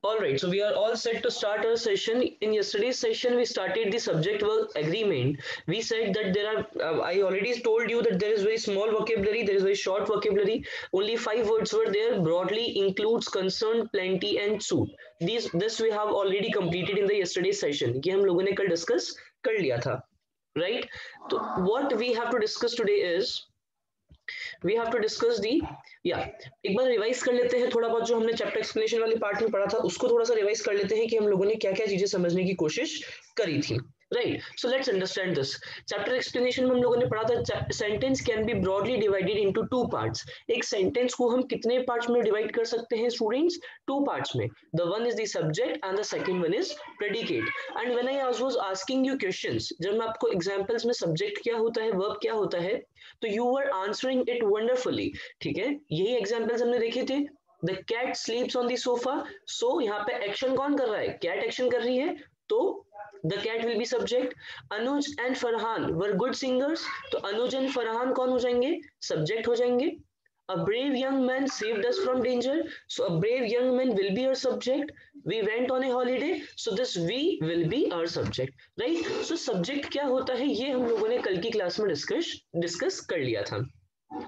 All right, so we are all set to start our session. In yesterday's session, we started the subject verb agreement. We said that there are, I already told you that there is very small vocabulary, there is very short vocabulary. Only 5 words were there. Broadly includes concern, plenty, and suit. This we have already completed in the yesterday's session. ये हम लोगों ने कल discuss कर लिया था, right? So what we have to discuss today is we have to discuss the एक बार revise कर लेते हैं थोड़ा बहुत जो हमने चैप्टर एक्सप्लेनेशन वाले पार्ट में पढ़ा था उसको थोड़ा सा रिवाइज कर लेते हैं कि हम लोगों ने क्या क्या चीजें समझने की कोशिश करी थी right so let's understand this chapter explanation में हम लोगों ने पढ़ा था sentence can be broadly divided into 2 parts एक सेंटेंस को हम कितने पार्ट्स में डिवाइड कर सकते हैं स्टूडेंट्स 2 पार्ट्स में the one is the subject and the second one is predicate and when I was asking you questions जब मैं आपको एग्जांपल्स में सब्जेक्ट क्या होता है वर्ब क्या होता है तो you were answering it wonderfully ठीक है यही एग्जांपल्स हमने देखे थे the cat sleeps on the sofa so यहाँ पे एक्शन कौन कर रहा है कैट एक्शन कर रही है तो the cat will be subject Anuj and Farhan were good singers तो अनुज एंड फरहान कौन हो जाएंगे सब्जेक्ट हो जाएंगे A brave young man saved us from danger. So a brave young man will be our subject. We went on a holiday. So this we will be our subject. Right? So subject क्या होता है ये हम लोगों ने कल की class में डिस्कस कर लिया था.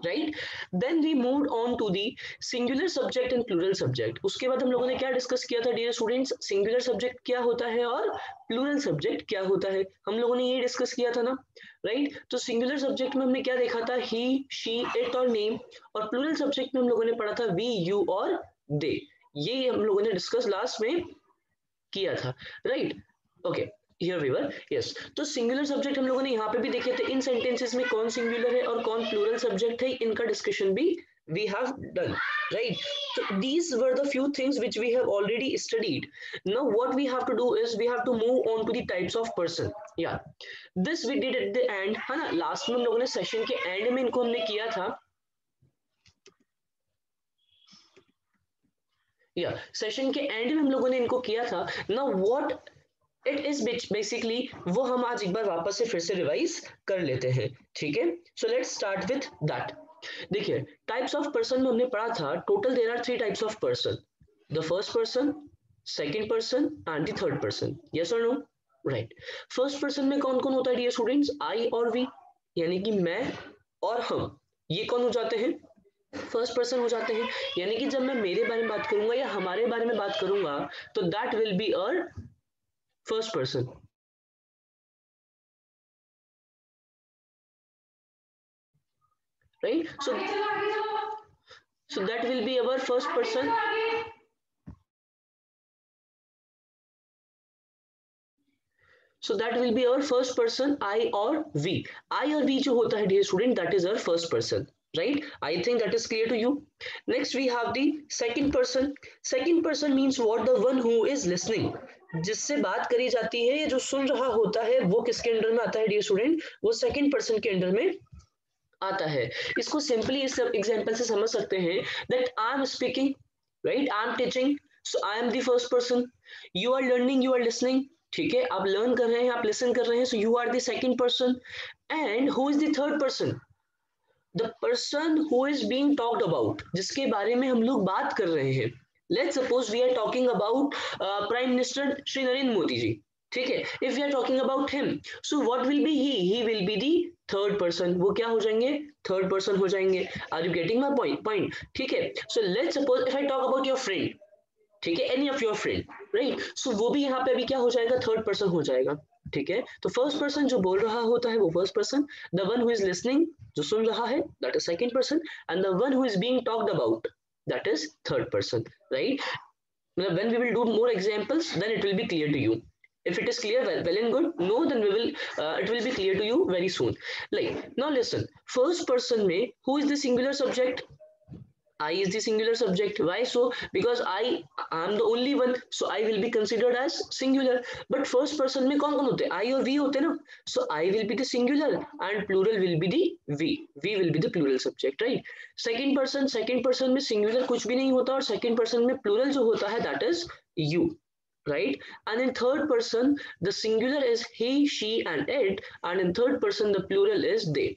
Right? Then we moved on to the singular subject and plural subject. उसके बाद हम लोगों ने क्या डिस्कस किया था डियर स्टूडेंट्स सिंगुलर सब्जेक्ट क्या होता है और प्लूरल सब्जेक्ट क्या होता है हम लोगों ने ये डिस्कस किया था ना राइट तो सिंगुलर सब्जेक्ट में हमने क्या देखा था ही शी इट और नेम और प्लूरल सब्जेक्ट में हम लोगों ने पढ़ा था वी यू और दे ये हम लोगों ने डिस्कस लास्ट में किया था right okay Here we were, yes. तो सिंगुलर सब्जेक्ट हम लोगों ने यहाँ पे भी देखे थे इन सेंटेंसेस में कौन सिंगुलर है और कौन प्लूरल सब्जेक्ट है इनका डिस्कशन भी we have done, right? So these were the few things which we have already studied. Now what we have to do is we have to move on to the types of person. Yeah, this we did at the end, है ना? Last में हम लोगों ने session के and में इनको हमने किया था. Yeah, सेशन के एंड में हम लोगों ने इनको किया था. Now what it is basically वो हम आज एक बार वापस से फिर से रिवाइज कर लेते हैं ठीक है so let's start with that देखिए टाइप्स ऑफ पर्सन में हमने पढ़ा था total there are 3 types of person the first person second person and the third person yes और नो राइट फर्स्ट पर्सन में कौन कौन होता है डियर स्टूडेंट्स आई और वी यानी कि मैं और हम ये कौन हो जाते हैं फर्स्ट पर्सन हो जाते हैं यानी कि जब मैं मेरे बारे में बात करूंगा या हमारे बारे में बात करूंगा तो that will be a first person right so that will be our first person so that will be our first person I or we I और we जो होता है dear student that is our first person right I think that is clear to you next we have the second person means what the one who is listening जिससे बात करी जाती है या जो सुन रहा होता है वो किसके अंडर में आता है डियर स्टूडेंट वो सेकंड पर्सन के अंडर में आता है इसको सिंपली इस एग्जांपल से समझ सकते हैं that I am speaking right I am teaching so I am the first person you are learning you are listening ठीक है आप लर्न कर रहे हैं आप लिसन कर रहे हैं so you are the second person and who is the third person the person who is being talked about जिसके बारे में हम लोग बात कर रहे हैं Let's suppose we are talking about Prime Minister Shri Narendra Modi ji. ठीक है if we are talking about him so what will be he will be the third person वो क्या हो जाएंगे third person हो जाएंगे are you getting my point ठीक है so let's suppose if I talk about your friend ठीक है any of your friend right so वो भी यहाँ पे अभी क्या हो जाएगा third person हो जाएगा ठीक है तो first person जो बोल रहा होता है वो first person the one who is listening जो सुन रहा है that is second person and the one who is being talked about that is third person right when we will do more examples then it will be clear to you if it is clear well and good no then we will it will be clear to you very soon like now listen first person mein who is the singular subject I is the singular subject why so because I am the only one so I will be considered as singular but first person में कौन कौन होते हैं I और we होते हैं ना so I will be the singular and plural will be the we will be the plural subject right second person में singular कुछ भी नहीं होता और second person में plural जो होता है that is you right? And in third person, the singular is he, she, and it, and in third person, the plural is they.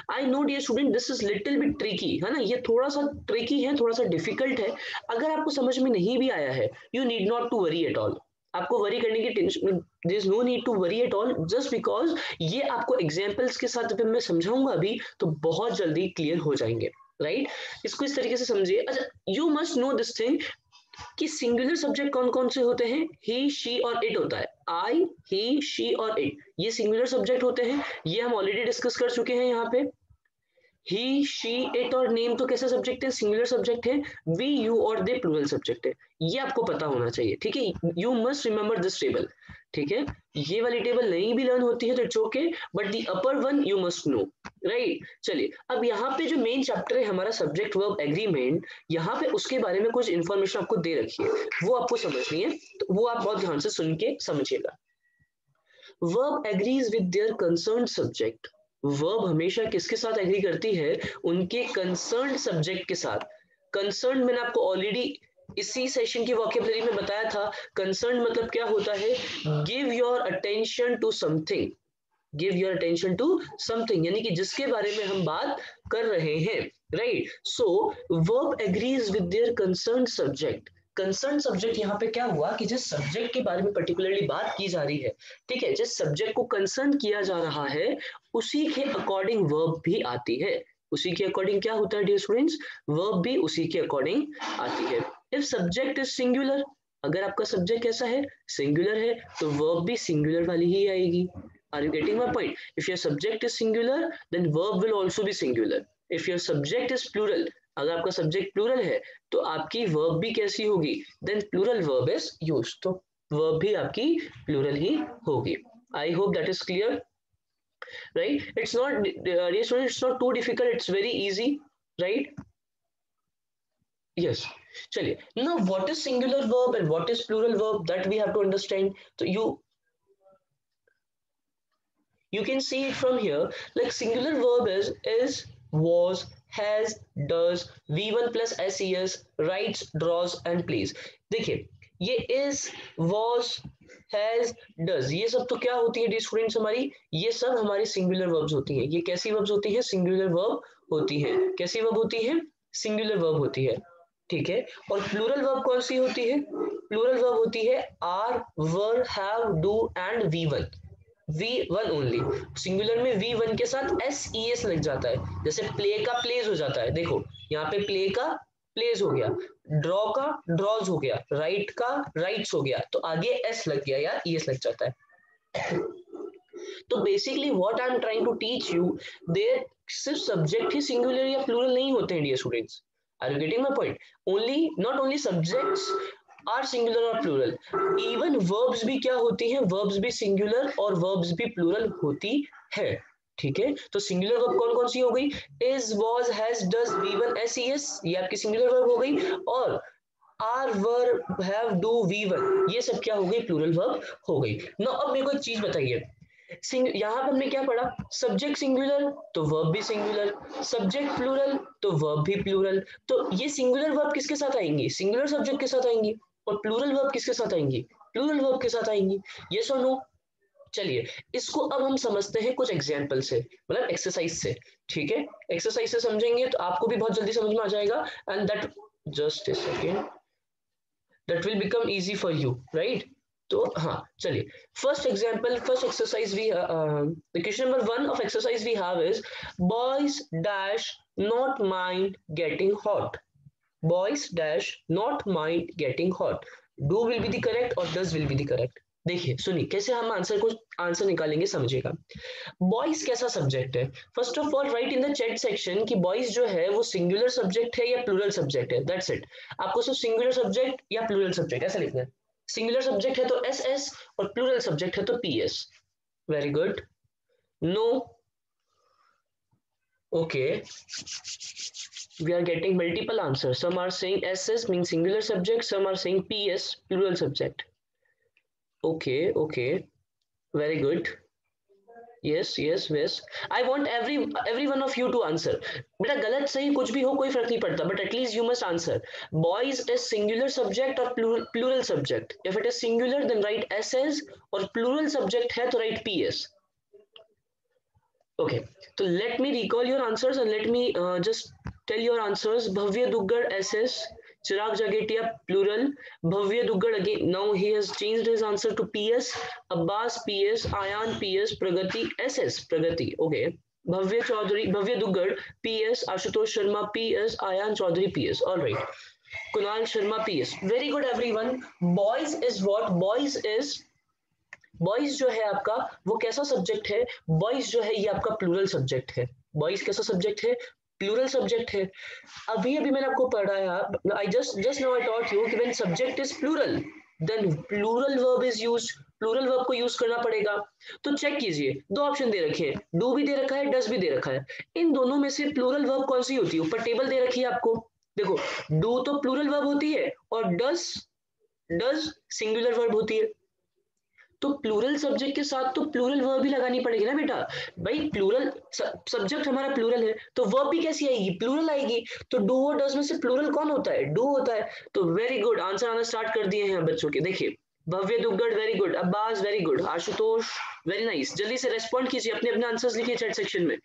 I know dear student, this is little bit tricky, है ना? ये थोड़ा सा tricky है, थोड़ा सा difficult है. अगर आपको समझ में नहीं भी आया है, you need not to worry at all. आपको वरी करने की tension, there is no need to worry at all, just because ये आपको एग्जांपल्स के साथ जब मैं समझाऊंगा अभी तो बहुत जल्दी क्लियर हो जाएंगे, राइट? इसको इस तरीके से समझिए. अच्छा, you must know this thing कि सिंगुलर सब्जेक्ट कौन कौन से होते हैं. ही, शी और इट होता है. आई, ही, शी और इट, ये सिंगुलर सब्जेक्ट होते हैं. ये हम ऑलरेडी डिस्कस कर चुके हैं यहाँ पे. ही, शी, इट और नेम तो कैसे सब्जेक्ट है? सिंगुलर सब्जेक्ट है. वी, यू और दे प्लूरल सब्जेक्ट है. ये आपको पता होना चाहिए, ठीक है? You must remember this table, ठीक है? ये वाली टेबल नहीं भी लर्न होती है तो it's okay, but the upper one you must know, right? चलिए, अब यहाँ पे जो मेन चैप्टर है हमारा सब्जेक्ट वर्ब एग्रीमेंट, यहाँ पे उसके बारे में कुछ इंफॉर्मेशन आपको दे रखी है, वो आपको समझनी है, तो वो आप बहुत ध्यान से सुन के समझिएगा. Verb agrees with their concern subject. Verb हमेशा किसके साथ एग्री करती है? उनके कंसर्न सब्जेक्ट के साथ. कंसर्न मैंने आपको ऑलरेडी इसी सेशन की वोकैबुलरी में बताया था. कंसर्न मतलब क्या होता है? Give your attention to something. Give your attention to something यानी कि जिसके बारे में हम बात कर रहे हैं, right? So verb agrees with their concern subject. Concern subject यहाँ पे क्या हुआ कि जिस सब्जेक्ट के बारे में पर्टिकुलरली बात की जा रही है, ठीक है, जिस सब्जेक्ट को कंसर्न किया जा रहा है उसी के अकॉर्डिंग वर्ब भी आती है. उसी के अकॉर्डिंग क्या होता है डियर स्टूडेंट्स? वर्ब भी उसी के अकॉर्डिंग आती है. इफ सब्जेक्ट इज सिंगुलर, अगर आपका सब्जेक्ट कैसा है? सिंगुलर है, तो वर्ब भी सिंगुलर वाली ही आएगी. Are you getting my point? If your subject is singular, then verb will also be singular. If your subject is plural, अगर आपका सब्जेक्ट प्लूरल है तो आपकी वर्ब भी कैसी होगी? Then plural verb is used, तो वर्ब भी आपकी प्लूरल ही होगी. I hope that is clear, right? It's not dear student, it's not too difficult, it's very easy, right? Yes. चलिए, now what is singular verb and what is plural verb, that we have to understand. तो you can see it from here, like singular verb is, was, has, does, v1 plus ses, writes, draws and plays. देखिए, ये is, was, has, does, ये सब तो क्या होती है students हमारी? ये सब हमारी सिंगुलर वर्ब्स होती हैं. ये कैसी वर्ब्स होती हैं? सिंगुलर वर्ब होती हैं. कैसी वर्ब होती है? सिंगुलर वर्ब होती है, ठीक है? और प्लूरल वर्ब कौन सी होती है? प्लूरल वर्ब होती है are, were, have, do and v1. V1 only. Singular में V1 के साथ SES लग जाता है. जैसे प्ले का प्लेज हो जाता है, देखो यहाँ पे प्ले का प्लेज हो गया, ड्रॉ का ड्रॉज हो गया, राइट का राइट्स हो गया, तो आगे S लग गया या ES लग जाता है. तो basically what I am trying to teach you, there सिर्फ सब्जेक्ट ही सिंगुलर या प्लूरल नहीं होते हैं dear students. Are you getting my point? Only not only subjects are singular और प्लूरल, इवन वर्ब्स भी क्या होती हैं? वर्ब्स भी सिंगुलर और वर्ब्स भी प्लूरल होती है, ठीक है? तो सिंगुलर वर्ब कौन कौन सी हो गई? Is, was, has, does, v1, ses, ये आपकी सिंगुलर वर्ब हो गई. और are, were, have, do, v1, ये सब क्या हो गई? प्लूरल वर्ब हो गई. ना अब मेरे को एक चीज बताइए, यहाँ पर हमने क्या पढ़ा? सब्जेक्ट सिंगुलर तो वर्ब भी सिंगुलर, सब्जेक्ट प्लूरल तो वर्ब भी प्लूरल. तो ये सिंगुलर वर्ब किसके साथ आएंगी? सिंगुलर सब्जेक्ट के साथ आएंगी. और प्लूरल वर्ब किसके साथ आएंगी? प्लूरल वर्ब के साथ आएंगी. यस और नो? चलिए, इसको अब हम समझते हैं कुछ एग्जाम्पल से, मतलब एक्सरसाइज से, ठीक है? एक्सरसाइज से समझेंगे तो आपको भी बहुत जल्दी समझ में आ जाएगा. And that, just a second, that will become easy for you, right? तो हाँ, चलिए, first example, first exercise we, the question number 1 of exercise we have is boys dash not mind getting hot. Boys dash not mind getting hot. Do will be the correct और does will be the correct. देखिए सुनिए कैसे हम answer निकालेंगे, समझिएगा. Boys कैसा subject है? First of all right in the chat section कि बॉयज जो है वो सिंगुलर सब्जेक्ट है या प्लूरल सब्जेक्ट है. That's it. आपको सिर्फ सिंगुलर सब्जेक्ट या प्लूरल सब्जेक्ट ऐसा लिखना है. सिंगुलर सब्जेक्ट है तो SS और प्लूरल सब्जेक्ट है तो PS. Very good. No? Okay, we are getting multiple answers. Some are saying SS means singular subject, some are saying PS plural subject. Okay, very good. Yes yes yes, I want every one of you to answer. बेटा गलत सही कुछ भी हो कोई फर्क नहीं पड़ता, but at least you must answer. Boys is singular subject और plural subject? If it is singular then write S es, और प्लूरल सब्जेक्ट है तो write P S. Okay, so let me recall your answers and let me just tell your answers. Bhavya Duggad SS, Chirag Jagetia plural, Bhavya Duggad again. Now he has changed his answer to PS, Abbas PS, Ayan PS, Pragati SS, Pragati. Okay. Bhavya Chaudhary, Bhavya Duggad PS, Ashutosh Sharma PS, Ayan Chaudhary PS. All right. Kunal Sharma PS. Very good, everyone. Boys is what? Boys is boys जो है आपका वो कैसा subject है? Boys जो है ये आपका प्लूरल सब्जेक्ट है। बॉयज कैसा सब्जेक्ट है? प्लूरल सब्जेक्ट है। अभी अभी मैंने आपको पढ़ाया, I just now I taught you कि when subject is plural then plural verb is used, plural verb को यूज करना पड़ेगा। तो चेक कीजिए, दो ऑप्शन दे रखे हैं, डू भी दे रखा है, डज भी दे रखा है। इन दोनों में से प्लूरल वर्ब कौन सी होती है? ऊपर टेबल दे रखी है आपको, देखो डू तो प्लूरल वर्ब होती है और डज डज सिंगुलर वर्ब होती है। तो प्लूरल सब्जेक्ट के साथ तो प्लूरल वर्ब भी लगानी पड़ेगी ना बेटा। भाई प्लूरल सब्जेक्ट हमारा प्लूरल है तो वर्ब भी कैसी आएगी? प्लूरल आएगी। तो डू और डज में से प्लूरल कौन होता है? डू होता है। तो वेरी गुड, आंसर आना स्टार्ट कर दिए हैं बच्चों के। देखिए Bhavya Duggad very good, Abbas very good, Ashutosh very nice. जल्दी से रेस्पॉन्ड कीजिए, अपने अपने आंसर्स लिखिए चैट सेक्शन में।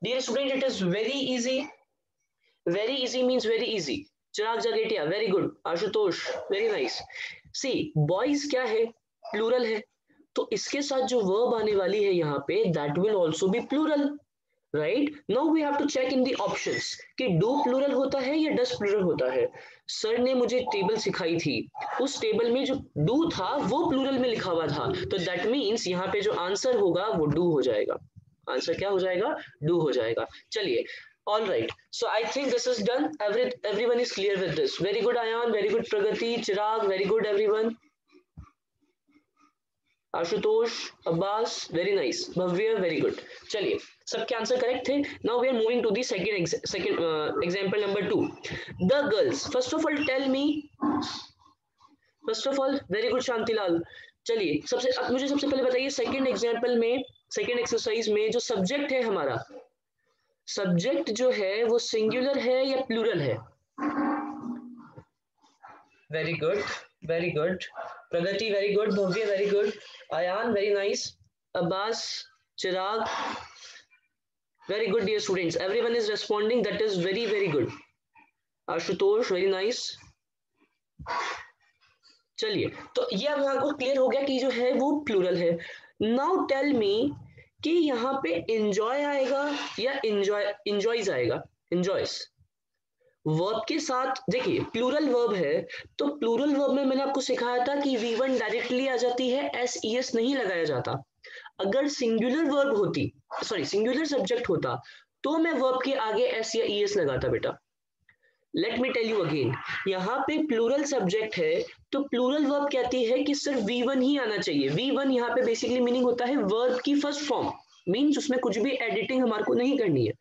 Dear student it is very easy, very easy means very easy. Chirag Jagetiya very good, Ashutosh very nice. See boys क्या है? प्लूरल है, तो इसके साथ जो वर्ब आने वाली है यहाँ पे that will also be plural, right? Now we have to check in the options कि डू प्लूरल होता है या डज प्लूरल होता है। सर ने मुझे टेबल सिखाई थी, उस टेबल में जो डू था वो प्लूरल में लिखा हुआ था, तो दैट मीन्स यहाँ पे जो आंसर होगा वो डू हो जाएगा। आंसर क्या हो जाएगा? डू हो जाएगा। चलिए, all right, so I think this is done. Everyone is clear with this. Very good Ayan, very good Pragati, Chirag, very good everyone. Ashutosh, Abbas very nice, Bhavya very good. चलिए सबके आंसर करेक्ट थे। Now we are moving to the second example number 2। The girls, first of all tell me, first of all very good Shantilal. चलिए सबसे अब मुझे सबसे पहले बताइए, सेकंड एग्जांपल में, सेकंड एक्सरसाइज में जो सब्जेक्ट है हमारा, सब्जेक्ट जो है वो सिंगुलर है या प्लूरल है? Very good, very good. Pragati very good, Bhavya very good, Ayaan very nice, Abbas, Chirag very good. Dear students everyone is responding, that is very very good. Ashutosh very nice. चलिए तो ये अब आपको क्लियर हो गया कि जो है वो प्लूरल है। नाउ टेल मी कि यहाँ पे एंजॉय आएगा या इंजॉयज आएगा? इंजॉयज वर्ब के साथ, देखिए प्लूरल वर्ब है तो प्लूरल वर्ब में मैंने आपको सिखाया था कि V1 डायरेक्टली आ जाती है, SES नहीं लगाया जाता। अगर सिंगुलर वर्ब होती, सॉरी सिंगुलर सब्जेक्ट होता तो मैं वर्ब के आगे S या ES लगाता बेटा। Let me tell you again, यहाँ पे प्लूरल सब्जेक्ट है तो प्लूरल वर्ब कहती है कि सिर्फ V1 ही आना चाहिए। V1 यहाँ पे बेसिकली मीनिंग होता है वर्ब की फर्स्ट फॉर्म, मीन्स उसमें कुछ भी एडिटिंग हमारे को नहीं करनी है।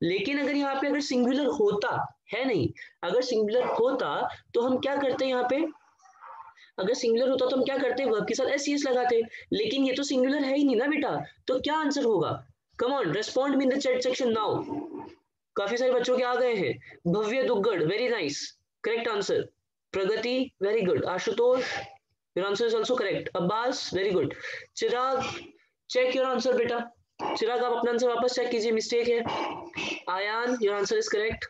लेकिन अगर यहाँ पे अगर सिंगुलर होता है, नहीं, अगर सिंगुलर होता तो हम क्या करते हैं? यहाँ पे अगर सिंगुलर होता तो हम क्या करते? वर्ब के साथ एस लगाते। लेकिन ये तो सिंगुलर है ही नहीं ना बेटा, तो क्या आंसर होगा? Come on respond me in the chat section now. काफी सारे बच्चों के आ गए हैं। Bhavya Duggad very nice, correct answer. Pragati very good, Ashutosh your answer is also correct, Abbas very good, Chirag check your answer बेटा। चिराग आप अपना आंसर वापस चेक कीजिए, मिस्टेक है। Ayaan your answer is correct,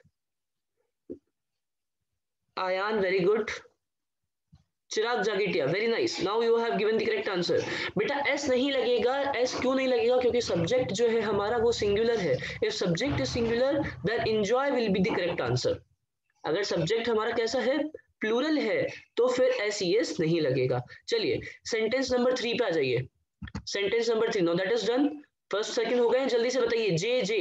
Ayaan very good, Chirag Jagetia very nice, now you have given the correct answer. बेटा S नहीं लगेगा, S क्यों नहीं लगेगा? क्योंकि सब्जेक्ट जो है हमारा वो सिंगुलर है। If subject is singular then enjoy will be the correct answer. अगर सब्जेक्ट हमारा कैसा है? प्लूरल है, तो फिर SES नहीं लगेगा। चलिए सेंटेंस नंबर 3 पे आ जाइए। Sentence number 3, know that is done. First second हो गए, जल्दी से बताइए। जे जे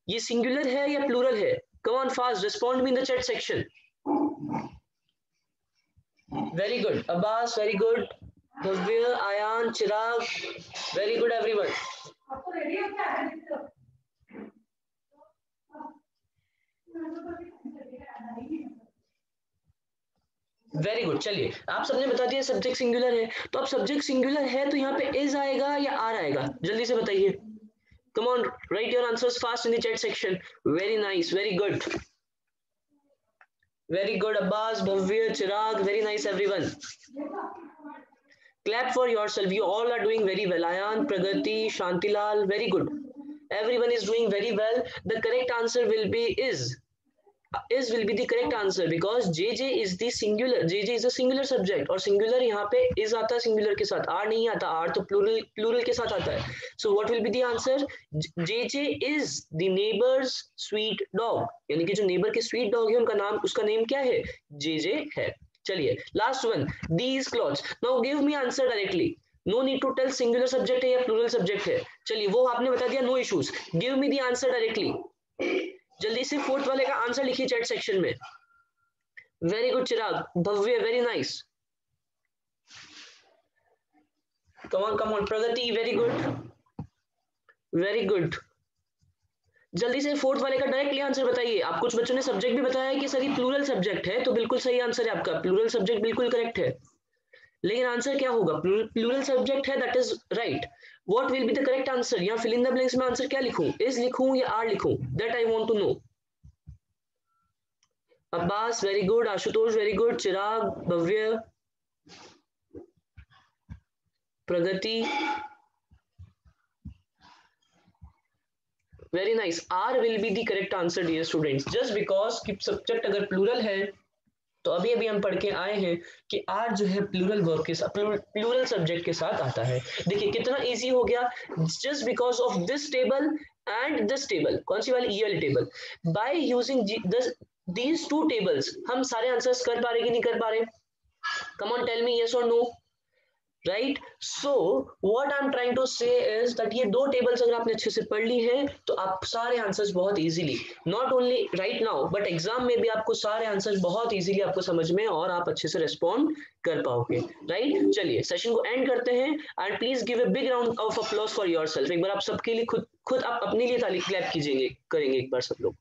ये सिंगुलर है या प्लूरल है? Come on fast respond me in the chat section. Very good Abbas, very good Bhavya, Ayaan, Chirag very good everyone. Very good. चलिए आप सबने बता दिया सब्जेक्ट सिंगुलर है, तो अब सब्जेक्ट सिंगुलर है तो यहाँ पे इज आएगा या आर आएगा, जल्दी से बताइए। Come on, right your answers fast in the chat section. Very nice, very good, very good Abbas, Bhavya, Chirag, very nice everyone. Clap for yourself. You all are doing very well. Ayan, Pragati, Shantilal, very good. Everyone is doing very well. The correct answer will be is. Is will be the correct answer because JJ is the singular. JJ is a singular subject और singular यहाँ पे is आता है singular के साथ, R नहीं आता, R तो plural के साथ आता है. So what will be the answer? JJ is the neighbor's sweet dog. यानी कि जो neighbor के sweet dog है उनका नाम, उसका name क्या है? JJ है. चलिए last one, these clothes. Now give me answer directly. No need to tell singular subject है या plural subject है. चलिए वो आपने बता दिया, no issues. Give me the answer directly. जल्दी से फोर्थ वाले का आंसर लिखिए चैट सेक्शन में। Very good Chirag, Bhavya, very nice. Come on Pragati, very good, very good. जल्दी से फोर्थ वाले का डायरेक्टली आंसर बताइए। आप कुछ बच्चों ने सब्जेक्ट भी बताया है कि सर ये प्लूरल सब्जेक्ट है, तो बिल्कुल सही आंसर है आपका, प्लूरल सब्जेक्ट बिल्कुल करेक्ट है। लेकिन आंसर क्या होगा? प्लूरल सब्जेक्ट है, that is right. What will be the correct answer? यहाँ फिल इन द ब्लैंक्स में आंसर क्या लिखूं? इज लिखूं या आर लिखूं? That I want to know. Abbas very good, Ashutosh very good, Chirag, Bhavya, Pragati, very nice. Are will be the correct answer dear students, just because कि subject अगर plural है तो अभी अभी हम पढ़ के आए हैं कि आर जो है प्लूरल वर्ब के साथ, प्लूरल सब्जेक्ट के साथ आता है। देखिए कितना इजी हो गया, just because of this table and this table. कौन सी वाली? ई वाली table. By using these two tables हम सारे आंसर्स कर पा रहे कि नहीं कर पा रहे? come on tell me yes or no, right? So what I'm trying to say is that ये दो टेबल्स अगर आपने अच्छे से पढ़ ली हैं तो आप सारे आंसर्स बहुत easily, not only right now but exam में भी आपको सारे आंसर्स बहुत इजीली आपको समझ में और आप अच्छे से रिस्पॉन्ड कर पाओगे, राइट? चलिए सेशन को एंड करते हैं and please give a big round of applause for yourself. एक बार आप सबके लिए खुद खुद आप अपने लिए ताली क्लैप कीजिएंगे, करेंगे एक बार सब लोग।